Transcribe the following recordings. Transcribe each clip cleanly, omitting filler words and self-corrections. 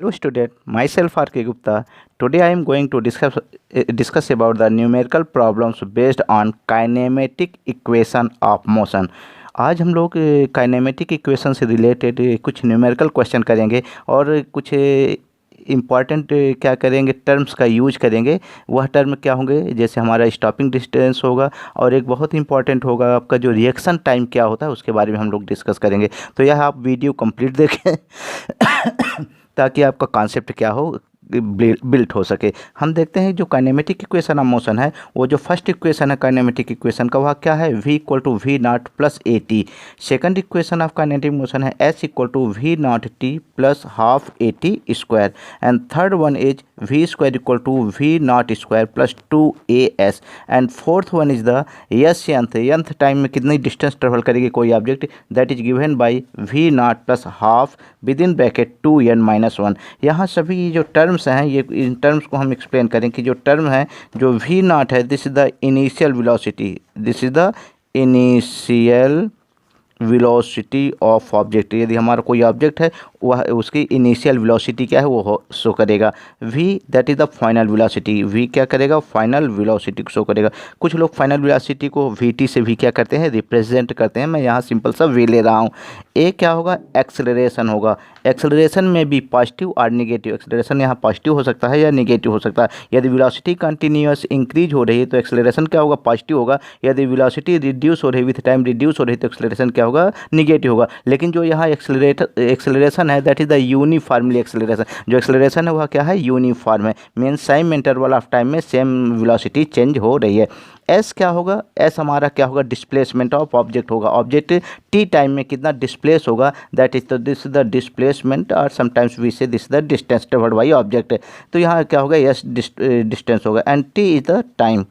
Hello student, myself R.K. Gupta. Today I am going to discuss about the numerical problems based on kinematic equation of motion. आज हम लोग kinematic equation से related कुछ numerical question करेंगे और कुछ important क्या करेंगे, टर्म्स का यूज करेंगे। वह टर्म क्या होंगे, जैसे हमारा स्टॉपिंग डिस्टेंस होगा और एक बहुत इंपॉर्टेंट होगा आपका जो रिएक्शन टाइम क्या होता है, उसके बारे में हम लोग डिस्कस करेंगे। तो यह आप वीडियो कंप्लीट देखें ताकि आपका कॉन्सेप्ट क्या हो, बिल्ट हो सके। हम देखते हैं जो काइनेमेटिक इक्वेशन ऑफ मोशन है, वो जो फर्स्ट इक्वेशन है काइनेमेटिक इक्वेशन का, वह क्या है, v equal to we not plus A T. Second equation of kinetic motion है s equal to we not T plus half A T square. And third one is v square equal to we not square plus two A S. And fourth one is the S nth time में कितनी distance travel करेगी कोई object, that is given by v not plus half with in bracket 2n-1। यहाँ सभी जो terms हैं, ये in terms को हम एक्सप्लेन करें कि जो टर्म है, जो वी नॉट है, this is the initial velocity, this is the initial velocity of object. यदि हमारा कोई ऑब्जेक्ट है, वह उसकी इनिशियल वेलोसिटी क्या है, वो शो करेगा। v that is the final velocity, v क्या करेगा, फाइनल वेलोसिटी को शो करेगा। कुछ लोग फाइनल वेलोसिटी को vt से भी क्या करते हैं, रिप्रेजेंट करते हैं। मैं यहाँ सिंपल सा v ले रहा हूँ। a क्या होगा, एक्सेलरेशन होगा। एक्सेलरेशन में भी पॉजिटिव और निगेटिव, एक्सेलरेशन यहाँ पॉजिटिव हो सकता है या निगेटिव हो सकता है। यदि वेलोसिटी कंटिन्यूअस इंक्रीज हो रही है तो एक्सेलरेशन क्या होगा, पॉजिटिव होगा। यदि वेलोसिटी रिड्यूस हो रही है, विथ टाइम रिड्यूस हो रही है, तो एक्सेलरेशन क्या होगा, निगेटिव होगा। लेकिन जो यहाँ एक्सेलरेशन है, that is the uniformly acceleration. जो एक्सेलरेशन है वह क्या है, यूनिफॉर्म है, mean same interval of time में सेम वेलोसिटी चेंज हो रही है। एस क्या होगा, एस हमारा क्या होगा, डिस्प्लेसमेंट ऑफ ऑब्जेक्ट होगा। ऑब्जेक्ट टी टाइम में कितना डिस्प्लेस होगा, that is this the displacement, और समटाइम्स वी से this the distance travelled by object. तो यहाँ क्या होगा, एस डिस्टेंस होगा। And T is the time,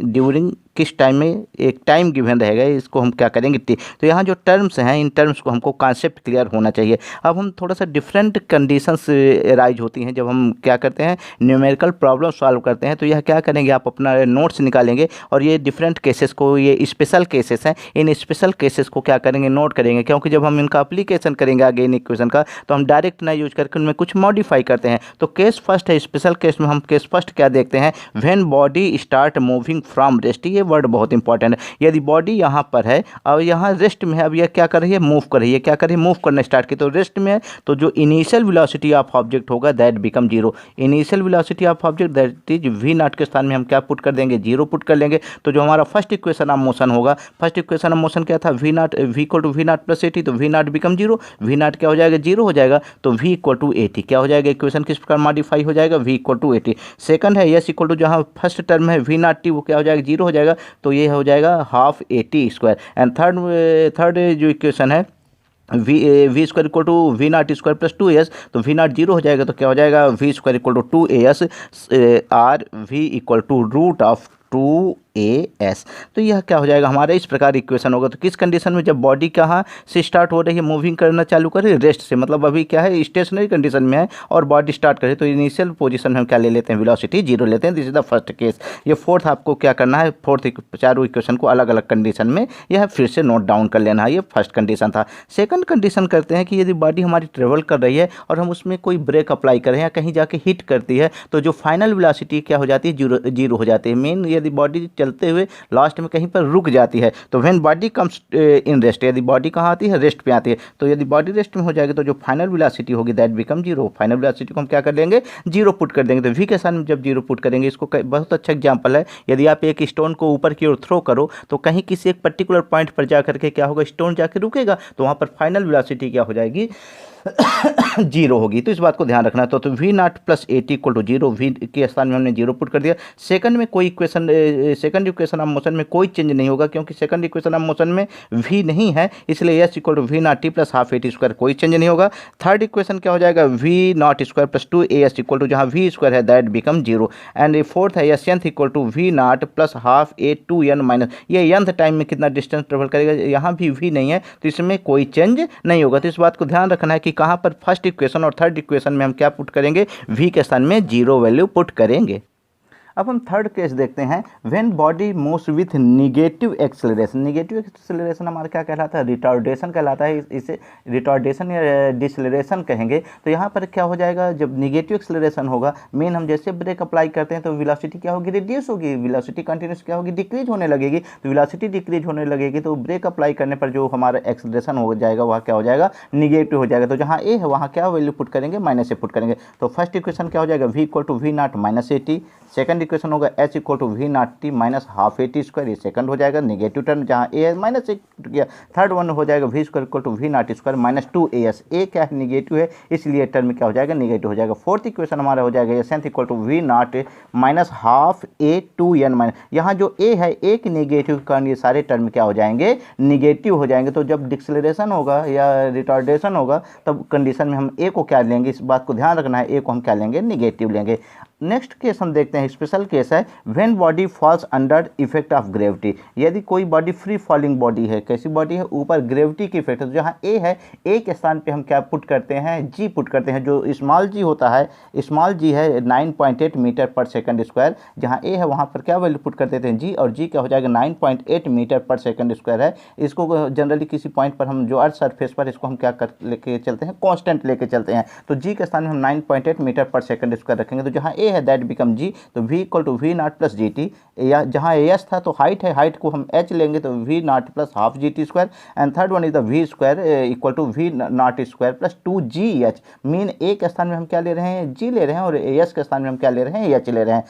during किस टाइम में एक टाइम गिवन रहेगा, इसको हम क्या करेंगे, टी। तो यहाँ जो टर्म्स हैं, इन टर्म्स को हमको कॉन्सेप्ट क्लियर होना चाहिए। अब हम थोड़ा सा डिफरेंट कंडीशंस राइज होती हैं जब हम क्या करते हैं, न्यूमेरिकल प्रॉब्लम सॉल्व करते हैं। तो यह क्या करेंगे, आप अपना नोट्स निकालेंगे और ये डिफरेंट केसेस को, ये स्पेशल केसेस हैं, इन स्पेशल केसेस को क्या करेंगे, नोट करेंगे। क्योंकि जब हम इनका अप्लीकेशन करेंगे आगे इन इक्वेशन का, तो हम डायरेक्ट ना यूज करके उनमें कुछ मॉडिफाई करते हैं। तो केस फर्स्ट है, स्पेशल केस में हम केस फर्स्ट क्या देखते हैं, when body start moving from rest. ये वर्ड बहुत इंपॉर्टेंट है। यदि बॉडी यहाँ पर है और यहाँ रेस्ट में है, अब यह क्या कर रही है, मूव कर रही है, क्या कर रही है, मूव करना स्टार्ट की, तो रेस्ट में है, तो जो इनिशियल वेलोसिटी ऑफ ऑब्जेक्ट होगा, that become zero. Initial velocity of object that is v naught के स्थान में हम क्या पुट कर देंगे, जीरो पुट कर लेंगे। तो जो हमारा फर्स्ट इक्वेशन ऑफ मोशन होगा, फर्स्ट इक्वेशन ऑफ मोशन क्या था, V nought, V equal to we not plus A T, तो we nought become zero, V nought क्या हो जाएगा, जीरो हो जाएगा। तो we equal to A T क्या हो जाएगा, इक्वेशन किस प्रकार मॉडिफाई हो जाएगा, V equal to A T. Second है यस इक्वल टू, जहाँ फर्स्ट टर्म है वी नॉट टी, वो क्या हो जाएगा, जीरो हो जाएगा, तो ये हो जाएगा half A T square. And third जो इक्वेशन है, v square equal to we not square plus two s, तो वी नॉट जीरो हो जाएगा, तो क्या हो जाएगा, v square equal to two A s, or v equal to root of two A s. तो यह क्या हो जाएगा, हमारा इस प्रकार इक्वेशन होगा। तो किस कंडीशन में, जब बॉडी कहाँ से स्टार्ट हो रही है, मूविंग करना चालू कर रही है, रेस्ट से, मतलब अभी क्या है, स्टेशनरी कंडीशन में है और बॉडी स्टार्ट करे, तो इनिशियल पोजीशन में हम क्या ले लेते हैं, वेलोसिटी जीरो लेते हैं। This is the first case. ये फोर्थ आपको क्या करना है, फोर्थ चारों इक्वेशन को अलग अलग कंडीशन में यह फिर से नोट डाउन कर लेना है। ये फर्स्ट कंडीशन था। सेकंड कंडीशन करते हैं कि यदि बॉडी हमारी ट्रेवल कर रही है और हम उसमें कोई ब्रेक अप्लाई करें या कहीं जाके हिट करती है, तो जो फाइनल वेलोसिटी क्या हो जाती है, जीरो हो जाती है। मेन यदि बॉडी चलते हुए लास्ट में कहीं पर रुक जाती है, तो when body comes in rest, यदि बॉडी कहाँ आती है, रेस्ट पे आती है, तो यदि बॉडी रेस्ट में हो जाएगी, तो जो फाइनल वेलोसिटी होगी, that become zero. Final velocity को हम क्या कर देंगे, जीरो पुट कर देंगे। तो वी के साथ में जब जीरो पुट करेंगे, इसको बहुत अच्छा एग्जांपल है, यदि आप एक स्टोन को ऊपर की ओर थ्रो करो, तो कहीं किसी एक पर्टिकुलर पॉइंट पर जा करके क्या होगा, स्टोन जाके रुकेगा, तो वहाँ पर फाइनल वेलोसिटी क्या हो जाएगी, जीरो होगी। तो इस बात को ध्यान रखना है। तो we not plus A t equal to zero, v के स्थान में हमने जीरो पुट कर दिया। सेकंड में कोई equation, second equation of motion में कोई चेंज नहीं होगा, क्योंकि सेकंड इक्वेशन ऑफ मोशन में वी नहीं है, इसलिए S equal to we not T plus half A T square, कोई चेंज नहीं होगा। थर्ड इक्वेशन क्या हो जाएगा, V not square plus two A S equal to, जहाँ वी स्क्वायर है, that become zero. And fourth है S nth equal to we not plus half a two n minus, ये nth time में कितना distance travel करेगा, यहाँ भी we नहीं है, तो इसमें कोई चेंज नहीं होगा। तो इस बात को ध्यान रखना है कि कहाँ पर फर्स्ट इक्वेशन और थर्ड इक्वेशन में हम क्या पुट करेंगे, v के स्थान में जीरो वैल्यू पुट करेंगे। अब हम थर्ड केस देखते हैं, when body moves with negative acceleration. Negative acceleration हमारा क्या कहलाता है, रिटार्डेशन कहलाता है, इसे रिटार्डेशन या डिसलेरेशन कहेंगे। तो यहाँ पर क्या हो जाएगा, जब निगेटिव एक्सेलरेशन होगा, मेन हम जैसे ब्रेक अप्लाई करते हैं तो वेलोसिटी क्या होगी, रिड्यूस होगी, वेलोसिटी कंटिन्यूस क्या होगी, डिक्रीज होने लगेगी। तो वेलोसिटी डिक्रीज होने लगेगी तो ब्रेक अप्लाई करने पर जो हमारा एक्सेलरेशन हो जाएगा वह क्या हो जाएगा, निगेटिव हो जाएगा। तो जहाँ ए है वहाँ क्या वैल्यू पुट करेंगे, माइनस ए पुट करेंगे। तो फर्स्ट इक्वेशन क्या हो जाएगा, v equal to we naught minus a T. Second equation होगा h equal to we not t minus half A T square, ये सेकंड हो जाएगा निगेटिव टर्म, जहाँ ए है माइनस ए किया। थर्ड वन हो जाएगा v square equal to we not square minus 2as। A क्या है, निगेटिव है, इसलिए टर्म क्या हो जाएगा, निगेटिव हो जाएगा। फोर्थ इक्वेशन हमारा हो जाएगा s nth equal to we naught minus half a two n minus, यहाँ जो ए है ए की निगेटिव कारण ये सारे टर्म क्या हो जाएंगे, निगेटिव हो जाएंगे। तो जब डिक्सेलरेशन होगा या रिटार्डेशन होगा तब कंडीशन में हम ए को क्या लेंगे, इस बात को ध्यान रखना है, ए को हम क्या लेंगे, निगेटिव लेंगे। नेक्स्ट केस हम देखते हैं, स्पेशल केस है, when body falls under effect of gravity. यदि कोई बॉडी फ्री फॉलिंग बॉडी है, कैसी बॉडी है, ऊपर ग्रेविटी के इफेक्ट है, तो जहाँ ए है ए के स्थान पे हम क्या पुट करते हैं, जी पुट करते हैं। जो स्मॉल जी होता है, स्मॉल जी है 9.8 मीटर पर सेकंड स्क्वायर, जहाँ ए है वहाँ पर क्या वैल्यू पुट कर देते हैं, जी, और जी क्या हो जाएगा 9.8 मीटर पर सेकंड स्क्वायर है। इसको जनरली किसी पॉइंट पर हम जो अर्थ सरफेस पर इसको हम क्या कर लेके चलते हैं, कांस्टेंट लेके चलते हैं। तो जी के स्थान में हम 9.8 मीटर पर सेकंड स्क्वायर रखेंगे। तो जहाँ ए है दैट बिकम जी, तो v equal to we not plus g t, या जहाँ एस था तो हाइट है, हाइट को हम h लेंगे तो we not plus half G T square. And third one is the V square equal to we not square plus 2gh। Mean A के स्थान में हम क्या ले रहे हैं, जी ले रहे हैं, और एस के स्थान में हम क्या ले रहे हैं, एच ले रहे हैं।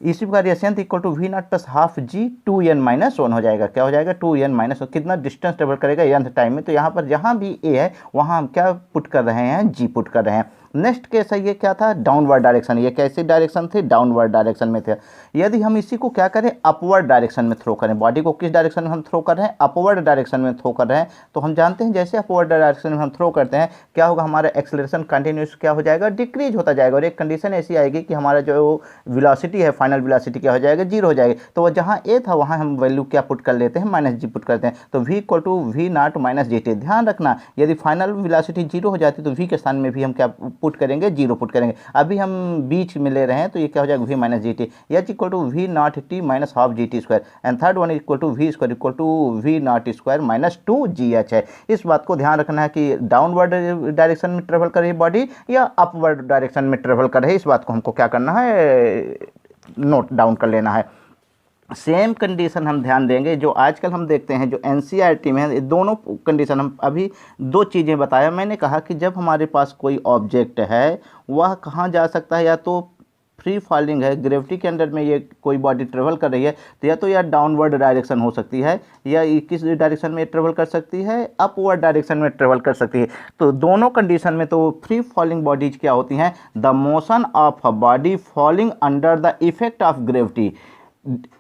इसी प्रकार s nth equal to we not plus half g 2n minus 1 हो जाएगा। क्या हो जाएगा, 2n माइनस 1। कितना डिस्टेंस ट्रेवल करेगा एंथ टाइम में, तो यहाँ पर जहाँ भी ए है वहाँ हम क्या पुट कर रहे हैं, जी पुट कर रहे हैं। नेक्स्ट केस है, ये क्या था, डाउनवर्ड डायरेक्शन। ये कैसी डायरेक्शन थी, डाउनवर्ड डायरेक्शन में थे। यदि हम इसी को क्या करें, अपवर्ड डायरेक्शन में थ्रो करें, बॉडी को किस डायरेक्शन में हम थ्रो कर रहे हैं, अपवर्ड डायरेक्शन में थ्रो कर रहे हैं, तो हम जानते हैं जैसे अपवर्ड डायरेक्शन में हम थ्रो करते हैं क्या होगा, हमारा एक्सेलरेशन कंटिन्यूस क्या हो जाएगा, डिक्रीज होता जाएगा। और एक कंडीशन ऐसी आएगी कि हमारा जो वेलोसिटी है, फाइनल वेलोसिटी क्या हो जाएगा, जीरो हो जाएगी। तो जहाँ ए था वहाँ हम वैल्यू क्या पुट कर लेते हैं, माइनस जी पुट करते हैं। तो we equal to we naught minus g t. ध्यान रखना, यदि फाइनल वेलोसिटी जीरो हो जाती तो वी के स्थान में भी हम क्या पुट करेंगे, जीरो पुट करेंगे। अभी हम बीच में ले रहे हैं तो ये क्या हो जाएगा, v minus g t, h equal to we not t minus half G T square. And third one equal to v square equal to we not square minus 2gh है। इस बात को ध्यान रखना है कि डाउनवर्ड डायरेक्शन में travel कर रही है बॉडी या अपवर्ड डायरेक्शन में ट्रेवल कर रही है, इस बात को हमको क्या करना है, नोट डाउन कर लेना है। सेम कंडीशन हम ध्यान देंगे जो आजकल हम देखते हैं, जो एनसीईआरटी में है, दोनों कंडीशन हम अभी दो चीज़ें बताया। मैंने कहा कि जब हमारे पास कोई ऑब्जेक्ट है वह कहाँ जा सकता है, या तो फ्री फॉलिंग है, ग्रेविटी के अंडर में ये कोई बॉडी ट्रेवल कर रही है, तो या तो यार डाउनवर्ड डायरेक्शन हो सकती है, या किस डायरेक्शन में ट्रेवल कर सकती है, अपवर्ड डायरेक्शन में ट्रेवल कर सकती है। तो दोनों कंडीशन में तो फ्री फॉलिंग बॉडीज क्या होती हैं, the motion of a body falling under the effect of gravity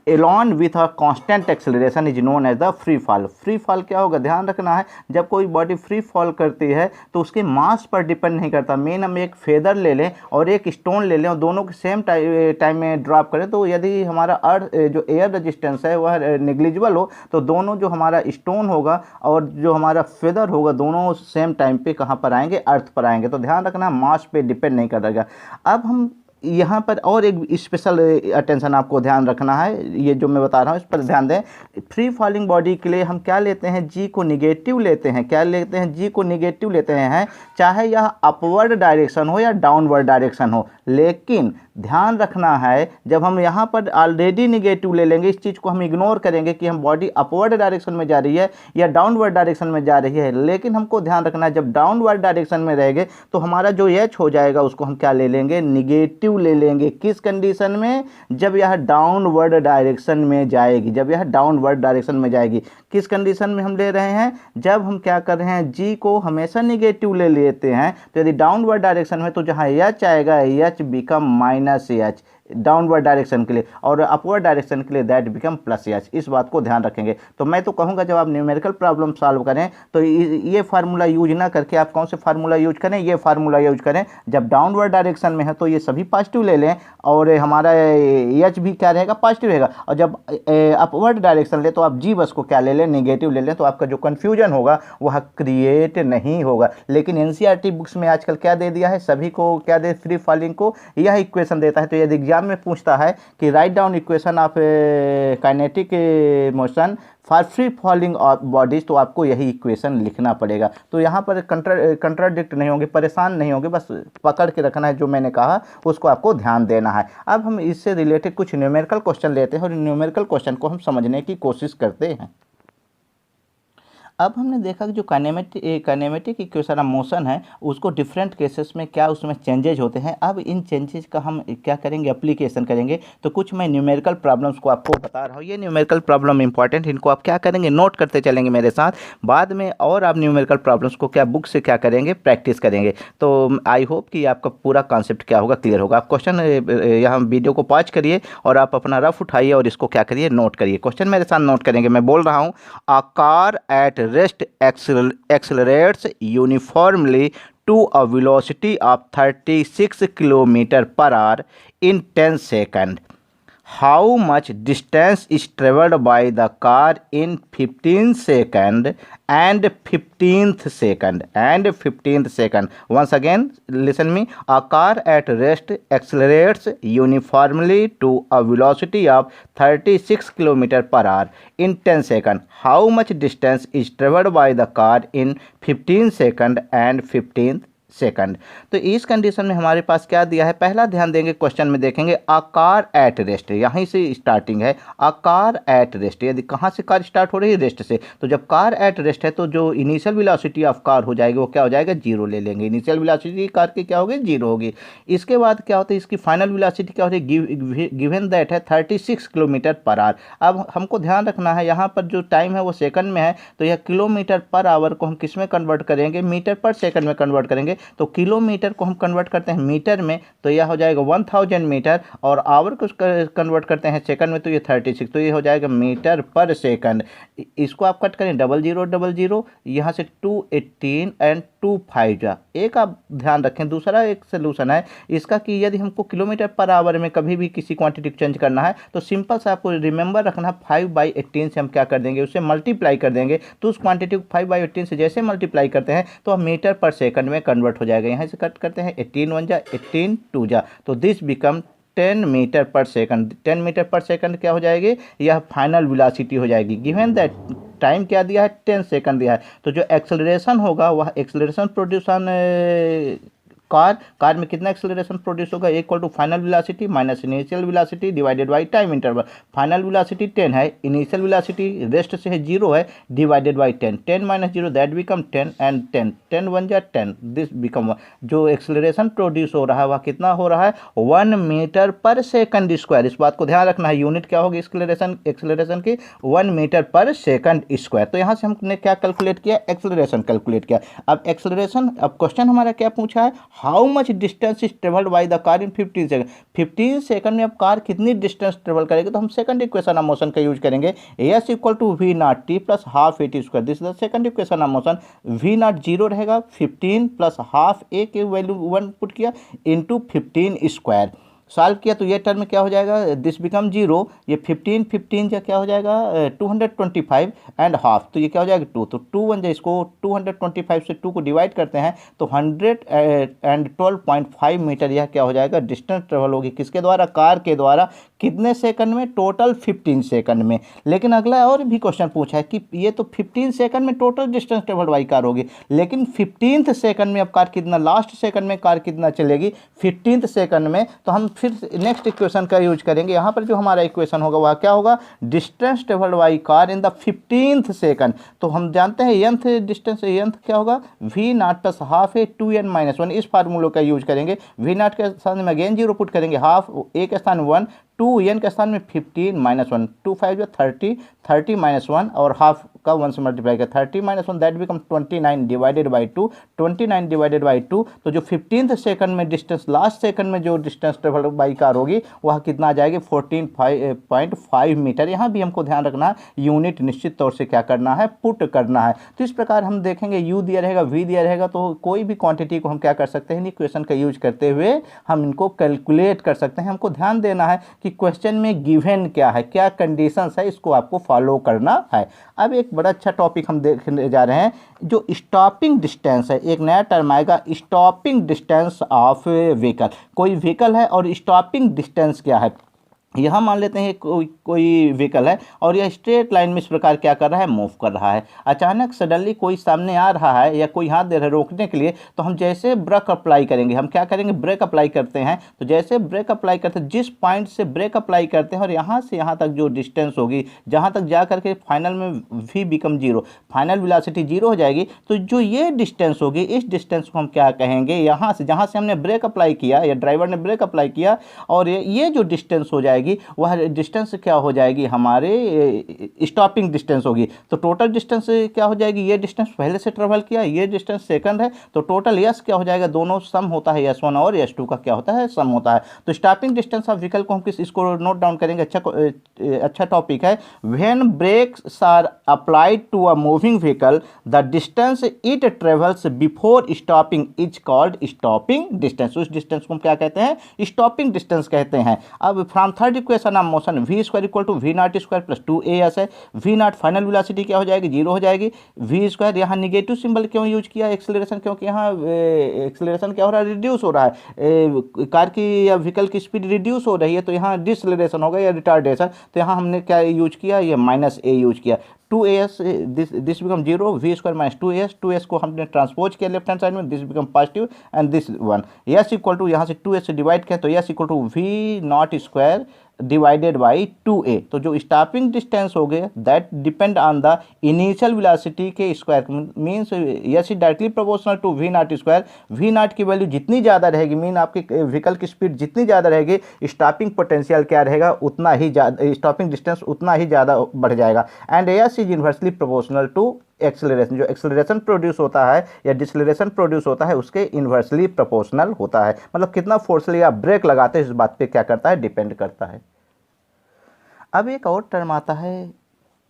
along with a constant acceleration is known as the free fall। Free fall क्या होगा, ध्यान रखना है, जब कोई बॉडी फ्री फॉल करती है तो उसके मास पर डिपेंड नहीं करता। मेन हम एक फेदर ले लें और एक स्टोन ले लें और दोनों के सेम टाइम में ड्रॉप करें, तो यदि हमारा अर्थ जो एयर रेजिस्टेंस है वह नेग्लिजिबल हो तो दोनों जो हमारा स्टोन होगा और जो हमारा फेदर होगा दोनों सेम टाइम पे कहाँ पर आएंगे, अर्थ पर आएंगे। तो ध्यान रखना, मास पे डिपेंड नहीं करेगा। अब हम यहाँ पर और एक स्पेशल अटेंशन आपको ध्यान रखना है, ये जो मैं बता रहा हूँ इस पर ध्यान दें। फ्री फॉलिंग बॉडी के लिए हम क्या लेते हैं, जी को निगेटिव लेते हैं। क्या लेते हैं, जी को निगेटिव लेते हैं, चाहे यह अपवर्ड डायरेक्शन हो या डाउनवर्ड डायरेक्शन हो। लेकिन ध्यान रखना है, जब हम यहाँ पर ऑलरेडी निगेटिव ले लेंगे, इस चीज़ को हम इग्नोर करेंगे कि हम बॉडी अपवर्ड डायरेक्शन में जा रही है या डाउनवर्ड डायरेक्शन में जा रही है। लेकिन हमको ध्यान रखना है, जब डाउनवर्ड डायरेक्शन में रहेंगे तो हमारा जो एच हो जाएगा उसको हम क्या ले लेंगे, निगेटिव ले लेंगे। किस कंडीशन में, जब यह डाउनवर्ड डायरेक्शन में जाएगी, जब यह डाउनवर्ड डायरेक्शन में जाएगी। किस कंडीशन में हम ले रहे हैं, जब हम क्या कर रहे हैं, जी को हमेशा निगेटिव ले लेते हैं। तो यदि डाउनवर्ड डायरेक्शन में तो जहाँ एच आएगा, H become minus H downward direction के लिए, और अपवर्ड डायरेक्शन के लिए दैट बिकम प्लस एच। इस बात को ध्यान रखेंगे। तो मैं तो कहूँगा जब आप न्यूमेरिकल प्रॉब्लम सॉल्व करें तो ये फार्मूला यूज ना करके आप कौन से फार्मूला यूज करें, ये फार्मूला यूज करें। जब डाउनवर्ड डायरेक्शन में है तो ये सभी पॉजिटिव ले लें और हमारा एच भी क्या रहेगा, पॉजिटिव रहेगा। और जब अपवर्ड डायरेक्शन ले तो आप जी बस को क्या ले लें, नेगेटिव ले लें। तो आपका जो कन्फ्यूजन होगा वह क्रिएट नहीं होगा। लेकिन एनसीईआरटी बुक्स में आजकल क्या दे दिया है, सभी को क्या दे, फ्री फॉलिंग को यह इक्वेशन देता है। तो यदि एग्जाम एग्जाम में पूछता है कि write down equation of kinetic motion for free falling bodies, तो आपको यही इक्वेशन लिखना पड़ेगा। तो यहाँ पर कंट्राडिक्ट नहीं होंगे, परेशान नहीं होंगे, बस पकड़ के रखना है जो मैंने कहा उसको आपको ध्यान देना है। अब हम इससे रिलेटेड कुछ न्यूमेरिकल क्वेश्चन लेते हैं और न्यूमेरिकल क्वेश्चन को हम समझने की कोशिश करते हैं। अब हमने देखा कि जो काइनेमेटिक इक्वेशन ऑफ मोशन है उसको डिफरेंट केसेस में क्या उसमें चेंजेज होते हैं। अब इन चेंजेज का हम क्या करेंगे, एप्लीकेशन करेंगे। तो कुछ मैं न्यूमेरिकल प्रॉब्लम्स को आपको बता रहा हूँ, ये न्यूमेरिकल प्रॉब्लम इंपॉर्टेंट, इनको आप क्या करेंगे, नोट करते चलेंगे मेरे साथ। बाद में और आप न्यूमेरिकल प्रॉब्लम्स को क्या बुक से क्या करेंगे, प्रैक्टिस करेंगे। तो आई होप कि आपका पूरा कॉन्सेप्ट क्या होगा, क्लियर होगा। आप क्वेश्चन यहाँ वीडियो को पॉज करिए और आप अपना रफ उठाइए और इसको क्या करिए, नोट करिए। क्वेश्चन मेरे साथ नोट करेंगे। मैं बोल रहा हूँ, a car at rest accelerates uniformly to a velocity of 36 kilometer per hour in 10 seconds. How much distance is traveled by the car in 15 second and 15th second? Once again, listen me. A car at rest accelerates uniformly to a velocity of 36 km per hour in 10 seconds. How much distance is traveled by the car in 15 second and 15th second? तो इस condition में हमारे पास क्या दिया है, पहला ध्यान देंगे क्वेश्चन में देखेंगे आ कार एट रेस्ट, यहीं से स्टार्टिंग है। आ कार एट रेस्ट, यदि कहाँ से कार स्टार्ट हो रही है, रेस्ट से। तो जब कार एट रेस्ट है तो जो इनिशियल वेलोसिटी ऑफ कार हो जाएगी वो क्या हो जाएगा, जीरो ले लेंगे। इनिशियल वेलोसिटी कार की क्या होगी, जीरो होगी। इसके बाद क्या होता है, इसकी फाइनल वेलोसिटी क्या होती है, गिवन दैट है 36 किलोमीटर पर आवर। अब हमको ध्यान रखना है यहाँ पर जो टाइम है वो सेकंड में है, तो यह किलोमीटर पर आवर को हम किस में कन्वर्ट करेंगे, मीटर पर सेकंड में कन्वर्ट करेंगे। तो किलोमीटर को हम कन्वर्ट करते हैं मीटर में, तो यह हो जाएगा 1000 मीटर, और आवर को कन्वर्ट करते हैं सेकंड में, तो ये 36, तो ये हो जाएगा मीटर पर सेकंड। इसको आप कट करें 0000, यहाँ से 218 एंड 25 जा। एक आप ध्यान रखें, दूसरा एक सोल्यूशन है इसका कि यदि हमको किलोमीटर पर आवर में कभी भी किसी क्वांटिटी को चेंज करना है तो सिंपल से आपको रिमेंबर रखना, 5/18 से हम क्या कर देंगे, उससे मल्टीप्लाई कर देंगे। तो उस क्वांटिटी को 5/18 से जैसे मल्टीप्लाई करते हैं तो हम मीटर पर सेकंड में कन्वर्ट हो जाएगा। यहाँ से कट करते हैं 18 1 जा 18 2 जा, तो दिस बिकम 10 मीटर पर सेकंड। 10 मीटर पर सेकंड क्या हो जाएगी, यह फाइनल वेलोसिटी हो जाएगी। गिवन दैट टाइम क्या दिया है, 10 सेकंड दिया है। तो जो एक्सेलरेशन होगा वह एक्सेलरेशन प्रोड्यूसन कार में कितना एक्सेलरेशन प्रोड्यूस होगा, equal to final velocity minus initial velocity divided by time interval. Final velocity 10 है, इनिशियल वेलोसिटी रेस्ट से है 0 है, डिवाइडेड बाय 10। 10 माइनस 0 दैट बिकम 10 एंड 10 10 1 जा 10, दिस बिकम 1। जो एक्सेलरेशन प्रोड्यूस हो रहा है वह कितना हो रहा है, 1 मीटर पर सेकंड स्क्वायर। इस बात को ध्यान रखना है, यूनिट क्या होगी एक्सेलरेशन की, 1 मीटर पर सेकंड स्क्वायर। तो यहाँ से हमने क्या कैलकुलेट किया, एक्सेलरेशन कैलकुलेट किया। अब एक्सेलरेशन, अब क्वेश्चन हमारा क्या पूछा है, how much distance is travelled by the car in 15 second. 15 second में अब कार कितनी डिस्टेंस ट्रेवल करेगी, तो हम सेकंड इक्वेशन ऑफ मोशन का यूज करेंगे। S equal to we not T plus half A T square, this is the second equation of motion. V naught 0 रहेगा, 15 plus half a की value 1 put किया into 15 square, solve किया तो ये term क्या हो जाएगा, दिस बिकम 0। ये 15 15 का क्या हो जाएगा 225 एंड हाफ, तो ये क्या हो जाएगा 2। तो 2 1 इसको 225 से 2 को डिवाइड करते हैं तो 112.5 मीटर यह क्या हो जाएगा, डिस्टेंस ट्रेवल होगी किसके द्वारा, कार के द्वारा। कितने सेकंड में, टोटल 15 सेकंड में। लेकिन अगला और भी क्वेश्चन पूछा है कि ये तो 15 सेकंड में total distance travel by car होगी, लेकिन 15th सेकंड में अब कार कितना, लास्ट सेकंड में कार कितना चलेगी 15th सेकंड में। तो हम फिर नेक्स्ट इक्वेशन का यूज करेंगे। यहाँ पर जो हमारा इक्वेशन होगा वह क्या होगा, distance travelled by car in the 15th second. तो हम जानते हैं nth डिस्टेंस, nth क्या होगा, v not plus half a 2n minus 1, इस फार्मूले का यूज करेंगे। वी नॉट के स्थान में अगेन 0 पुट करेंगे, हाफ ए के स्थान 1, 2n के स्थान में 15 माइनस 1, 2 5 जो 30, 30 माइनस 1 और हाफ का 1 से मल्टीप्लाई कर 30 minus 1 that become 29 divided by 2, 29 divided by 2। तो जो 15th सेकंड में डिस्टेंस, लास्ट सेकंड में जो डिस्टेंस ट्रेवल बाई कार होगी वह कितना आ जाएगी 14.5 मीटर। यहाँ भी हमको ध्यान रखना, यूनिट निश्चित तौर से क्या करना है, पुट करना है। तो इस प्रकार हम देखेंगे यू दिया रहेगा, वी दिया रहेगा, तो कोई भी क्वांटिटी को हम क्या कर सकते हैं, इक्वेशन का यूज करते हुए हम इनको कैलकुलेट कर सकते हैं। हमको ध्यान देना है कि क्वेश्चन में गिवन क्या है, क्या कंडीशंस है, इसको आपको फॉलो करना है। अब एक बड़ा अच्छा टॉपिक हम देखने जा रहे हैं, जो स्टॉपिंग डिस्टेंस है। एक नया टर्म आएगा, स्टॉपिंग डिस्टेंस ऑफ व्हीकल। कोई व्हीकल है और स्टॉपिंग डिस्टेंस क्या है। यहाँ मान लेते हैं कोई व्हीकल है और यह स्ट्रेट लाइन में इस प्रकार क्या कर रहा है, मूव कर रहा है। अचानक सडनली कोई सामने आ रहा है या कोई हाथ दे रहा है रोकने के लिए, तो हम जैसे ब्रेक अप्लाई करेंगे, हम क्या करेंगे, ब्रेक अप्लाई करते हैं। तो जैसे ब्रेक अप्लाई करते हैं, जिस पॉइंट से ब्रेक अप्लाई करते हैं और यहाँ से यहाँ तक जो डिस्टेंस होगी, जहाँ तक जा करके फाइनल में v become zero, final velocity zero हो जाएगी। तो जो ये डिस्टेंस होगी, इस डिस्टेंस को हम क्या कहेंगे, यहाँ से जहाँ से हमने ब्रेक अप्लाई किया या ड्राइवर ने ब्रेक अप्लाई किया, और ये जो डिस्टेंस हो जाएगी वह डिस्टेंस क्या हो जाएगी, हमारे स्टॉपिंग डिस्टेंस होगी। तो टोटल डिस्टेंस क्या हो जाएगी, ये डिस्टेंस पहले से ट्रेवल किया, ये डिस्टेंस सेकंड है, तो टोटल यस क्या हो जाएगा, दोनों सम होता है, S1 और S2 का क्या होता है, सम होता है। तो स्टॉपिंग डिस्टेंस ऑफ व्हीकल को हम इसको नोट डाउन करेंगे। अच्छा टॉपिक है। When brakes are applied to a moving vehicle, the distance it travels before stopping is called stopping distance. उस डिस्टेंस को हम क्या कहते हैं, स्टॉपिंग डिस्टेंस कहते हैं। अब from third equation of motion, v square equal to we not square plus 2as है। वी नॉट फाइनल वेलोसिटी क्या हो जाएगी, जीरो हो जाएगी। वी स्क्वायर, यहाँ निगेटिव सिंबल क्यों यूज किया, एक्सेलरेशन, क्योंकि यहाँ एक्सेलरेशन क्या हो रहा है, रिड्यूस हो रहा है। कार की या व्हीकल की स्पीड रिड्यूस हो रही है, तो यहाँ डिसलेरेशन होगा या रिटार्डेशन। तो यहाँ हमने क्या यूज किया, ये -a यूज किया। 2as, this become zero, V square minus 2as को हमने ट्रांसपोज किया लेफ्ट हैंड साइड में, this become positive and this one. S equal to, यहाँ से 2s से डिवाइड किया तो S equal to we not square divided by 2a। तो जो स्टॉपिंग डिस्टेंस हो गए that depend on the initial velocity के square, means S is directly proportional to we not square. V nought की value जितनी ज़्यादा रहेगी, मीन आपके व्हीकल की स्पीड जितनी ज़्यादा रहेगी, स्टॉपिंग पोटेंशियल क्या रहेगा, उतना ही ज़्यादा, स्टॉपिंग डिस्टेंस उतना ही ज़्यादा बढ़ जाएगा। And s is inversely proportional to acceleration. जो एक्सेलरेशन प्रोड्यूस होता है या डिसलेरेशन प्रोड्यूस होता है, उसके इन्वर्सली प्रोपोर्शनल होता है। मतलब कितना फोर्सली आप ब्रेक लगाते हैं, इस बात पे क्या करता है, डिपेंड करता है। अब एक और टर्म आता है,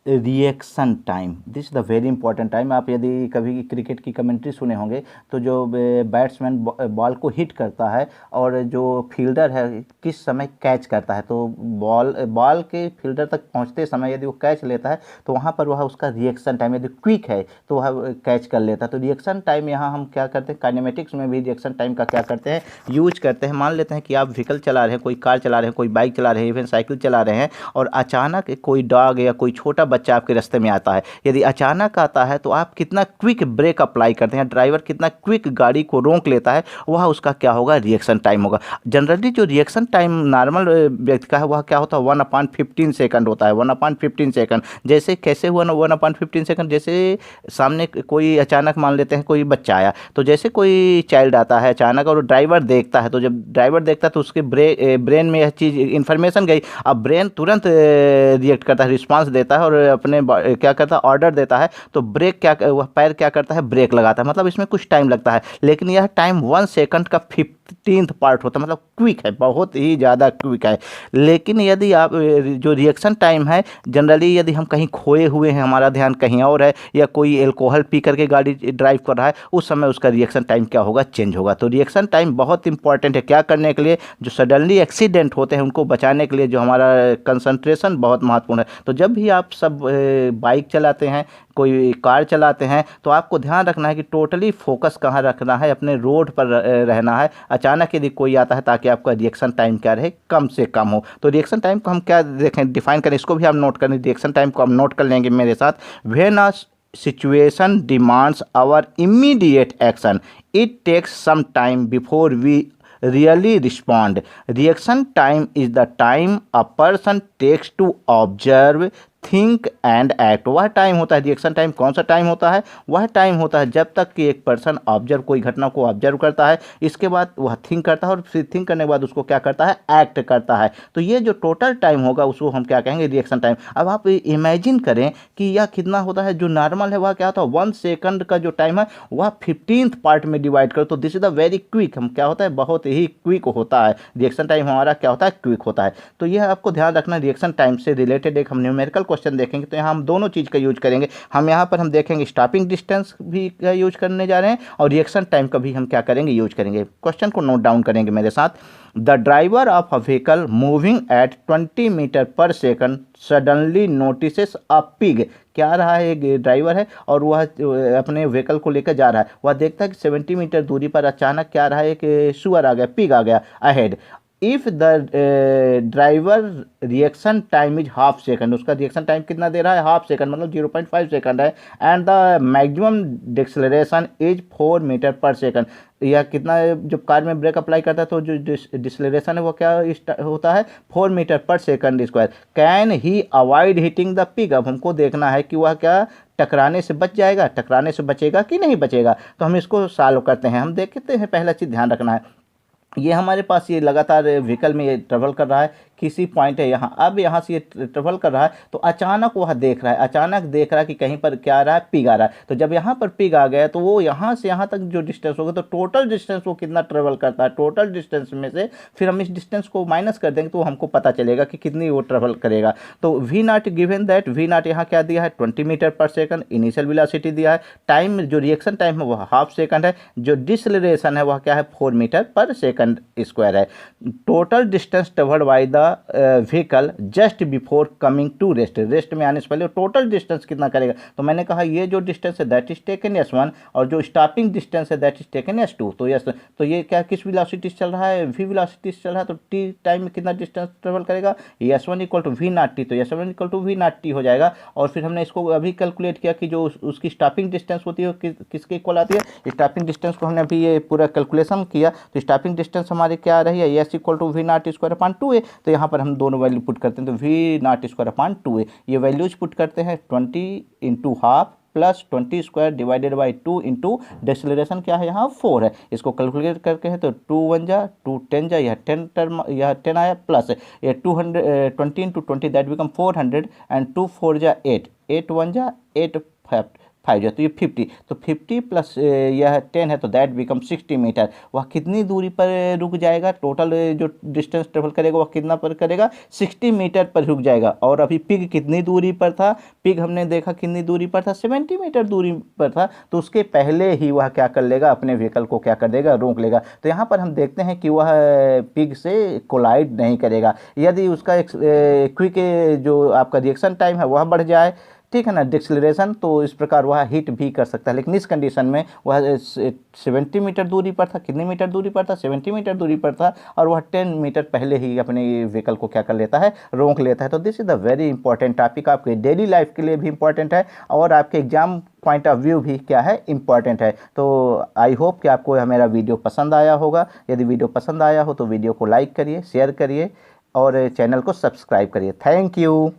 reaction time. This is the very important time. आप यदि कभी क्रिकेट की कमेंट्री सुने होंगे, तो जो बैट्समैन बॉल को हिट करता है और जो फील्डर है किस समय कैच करता है, तो बॉल के फील्डर तक पहुंचते समय यदि वो कैच लेता है, तो वहाँ पर वह उसका रिएक्शन टाइम, यदि क्विक है तो वह कैच कर लेता है। तो रिएक्शन टाइम यहाँ हम क्या करते हैं, काइनेमेटिक्स में भी रिएक्शन टाइम का क्या करते हैं, यूज करते हैं। मान लेते हैं कि आप व्हीकल चला रहे हैं, कोई कार चला रहे हैं, कोई बाइक चला रहे हैं, इवन साइकिल चला रहे हैं, और अचानक कोई डॉग या कोई छोटा बच्चा आपके रास्ते में आता है। यदि अचानक आता है तो आप कितना क्विक ब्रेक अप्लाई करते हैं, ड्राइवर कितना क्विक गाड़ी को रोक लेता है, वह उसका क्या होगा, रिएक्शन टाइम होगा। जनरली जो रिएक्शन टाइम नॉर्मल व्यक्ति का है, वह क्या होता है, 1/15 सेकंड होता है। 1/15 सेकंड जैसे कैसे हुआ ना, 1/15 सेकंड, जैसे सामने कोई अचानक मान लेते हैं कोई बच्चा आया, तो जैसे कोई चाइल्ड आता है अचानक और ड्राइवर देखता है, तो जब ड्राइवर देखता है तो उसके ब्रेन में यह चीज़ इन्फॉर्मेशन गई। अब ब्रेन तुरंत रिएक्ट करता है, रिस्पांस देता है और अपने क्या करता है, ऑर्डर देता है। तो ब्रेक क्या, वह पैर क्या करता है, ब्रेक लगाता है। मतलब इसमें कुछ टाइम लगता है, लेकिन यह टाइम 1 सेकंड का 15th पार्ट होता है। मतलब क्विक है, बहुत ही ज़्यादा क्विक है। लेकिन यदि आप जो रिएक्शन टाइम है, जनरली यदि हम कहीं खोए हुए हैं, हमारा ध्यान कहीं और है, या कोई एल्कोहल पी करके गाड़ी ड्राइव कर रहा है, उस समय उसका रिएक्शन टाइम क्या होगा, चेंज होगा। तो रिएक्शन टाइम बहुत इंपॉर्टेंट है, क्या करने के लिए, जो सडनली एक्सीडेंट होते हैं उनको बचाने के लिए, जो हमारा कंसंट्रेशन बहुत महत्वपूर्ण है। तो जब भी आप सब बाइक चलाते हैं, कोई कार चलाते हैं, तो आपको ध्यान रखना है कि टोटली फोकस कहाँ रखना है, अपने रोड पर रहना है। अचानक यदि कोई आता है, ताकि आपका रिएक्शन टाइम क्या रहे, कम से कम हो। तो रिएक्शन टाइम को हम क्या देखें, डिफाइन करें, इसको भी हम नोट करें। रिएक्शन टाइम को हम नोट कर लेंगे मेरे साथ। When a situation demands our immediate action, it takes some time before we really respond. Reaction time is the time a person takes to observe, think and act. वह time होता है, reaction time कौन सा time होता है, वह time होता है जब तक कि एक पर्सन ऑब्जर्व, कोई घटना को ऑब्जर्व करता है, इसके बाद वह थिंक करता है, और फिर थिंक करने के बाद उसको क्या करता है, एक्ट करता है। तो ये जो टोटल टाइम होगा उसको हम क्या कहेंगे, रिएक्शन टाइम। अब आप इमेजिन करें कि यह कितना होता है, जो नॉर्मल है वह क्या होता है, 1 सेकंड का जो टाइम है वह 15th पार्ट में डिवाइड करो, तो this is the very quick. हम क्या होता है, बहुत ही क्विक होता है रिएक्शन टाइम, हमारा क्या होता है, क्विक होता है। तो यह आपको ध्यान रखना। रिएक्शन टाइम से रिलेटेड एक हम न्यूमेरिकल क्वेश्चन देखेंगे, तो यहाँ हम दोनों चीज़ का यूज करेंगे। हम यहाँ पर हम देखेंगे स्टॉपिंग डिस्टेंस भी का यूज करने जा रहे हैं, और रिएक्शन टाइम का भी हम क्या करेंगे, यूज करेंगे। क्वेश्चन को नोट डाउन करेंगे मेरे साथ। The driver of a vehicle moving at 20 metre पर second suddenly notices a pig. क्या रहा है, एक ड्राइवर है और वह अपने व्हीकल को लेकर जा रहा है, वह देखता है कि 70 मीटर दूरी पर अचानक क्या रहा है कि सुअर आ गया, पिग आ गया ahead. If the driver reaction time is half second, उसका रिएक्शन टाइम कितना दे रहा है, हाफ सेकंड मतलब 0.5 सेकंड है। And the maximum deceleration is 4 metre पर सेकंड। यह कितना, जब कार में ब्रेक अप्लाई करता है तो जो डिसलेरेशन है वो क्या होता है, 4 मीटर पर second square. Can he avoid hitting the pig. अब हमको देखना है कि वह क्या टकराने से बच जाएगा, टकराने से बचेगा कि नहीं बचेगा। तो हम इसको सॉल्व करते हैं। हम देखते हैं, पहला चीज़ ध्यान रखना है, ये हमारे पास ये लगातार व्हीकल में ये ट्रेवल कर रहा है, किसी पॉइंट है यहाँ, अब यहाँ से ये ट्रेवल कर रहा है तो अचानक वह देख रहा है, अचानक देख रहा है कि कहीं पर क्या आ रहा है, पिग आ रहा है। तो जब यहाँ पर पिग आ गया तो वो यहाँ से यहाँ तक जो डिस्टेंस होगा, तो टोटल डिस्टेंस वो कितना ट्रेवल करता है, टोटल डिस्टेंस में से फिर हम इस डिस्टेंस को माइनस कर देंगे तो हमको पता चलेगा कि कितनी वो ट्रेवल करेगा। तो we naught given that, v naught यहाँ क्या दिया है, 20 मीटर पर सेकंड इनिशियल वेलोसिटी दिया है। टाइम जो रिएक्शन टाइम है वह हाफ सेकंड है। जो डिसलेरेशन है वह क्या है, 4 मीटर पर सेकंड स्क्वायर है। Total distance travelled by the vehicle just before coming to rest, rest में आने से पहले टोटल डिस्टेंस कितना करेगा। तो मैंने कहा ये जो डिस्टेंस है दैट इज टेकन S1 और जो स्टॉपिंग डिस्टेंस है दैट इज टेकन S2। तो यस, तो ये क्या किस वेलोसिटी से चल रहा है, v वेलोसिटी से चल रहा है। तो t टाइम में कितना डिस्टेंस ट्रेवल करेगा, S1 equal to v naught t, तो S1 equal to v naught t हो जाएगा। और फिर हमने इसको अभी कैलकुलेट किया कि जो उसकी स्टॉपिंग डिस्टेंस होती है किसके इक्वल आती है, स्टॉपिंग डिस्टेंस को हमने अभी ये पूरा कैलकुलेशन किया। तो स्टॉपिंग डिस्टेंस हमारी क्या आ रही है, S equal to v naught square upon 2a। तो यहाँ पर हम दोनों वैल्यू पुट करते हैं, तो v naught square upon 2a, ये वैल्यूज पुट करते हैं 20 into half plus 20 square divided by 2 into deceleration क्या है यहाँ 4 है। इसको कैलकुलेट करके है तो 2 1 जा 2 10 जा, यह 10 टर्म, यह 10 आया प्लस ये 20 इंटू 20 दैट बिकम 400 एंड 2 4 जा 8, 8 1 जा 8 5 जो, तो ये 50, तो 50 प्लस यह 10 है तो दैट बिकम 60 मीटर। वह कितनी दूरी पर रुक जाएगा, टोटल जो डिस्टेंस ट्रेवल करेगा वह कितना पर करेगा, 60 मीटर पर रुक जाएगा। और अभी पिग कितनी दूरी पर था, पिग हमने देखा कितनी दूरी पर था, 70 मीटर दूरी पर था। तो उसके पहले ही वह क्या कर लेगा, अपने व्हीकल को क्या कर देगा, रोक लेगा। तो यहाँ पर हम देखते हैं कि वह पिग से कोलाइड नहीं करेगा। यदि उसका क्विक जो आपका रिएक्शन टाइम है वह बढ़ जाए, ठीक है ना, डिक्सलरेशन, तो इस प्रकार वह हिट भी कर सकता है। लेकिन इस कंडीशन में वह 70 मीटर दूरी पर था, कितनी मीटर दूरी पर था, 70 मीटर दूरी पर था, और वह 10 मीटर पहले ही अपने व्हीकल को क्या कर लेता है, रोक लेता है। तो this is the very important topic, आपके डेली लाइफ के लिए भी इंपॉर्टेंट है और आपके एग्जाम पॉइंट ऑफ व्यू भी क्या है, इंपॉर्टेंट है। तो आई होप कि आपको यह मेरा वीडियो पसंद आया होगा। यदि वीडियो पसंद आया हो तो वीडियो को लाइक करिए, शेयर करिए और चैनल को सब्सक्राइब करिए। Thank you.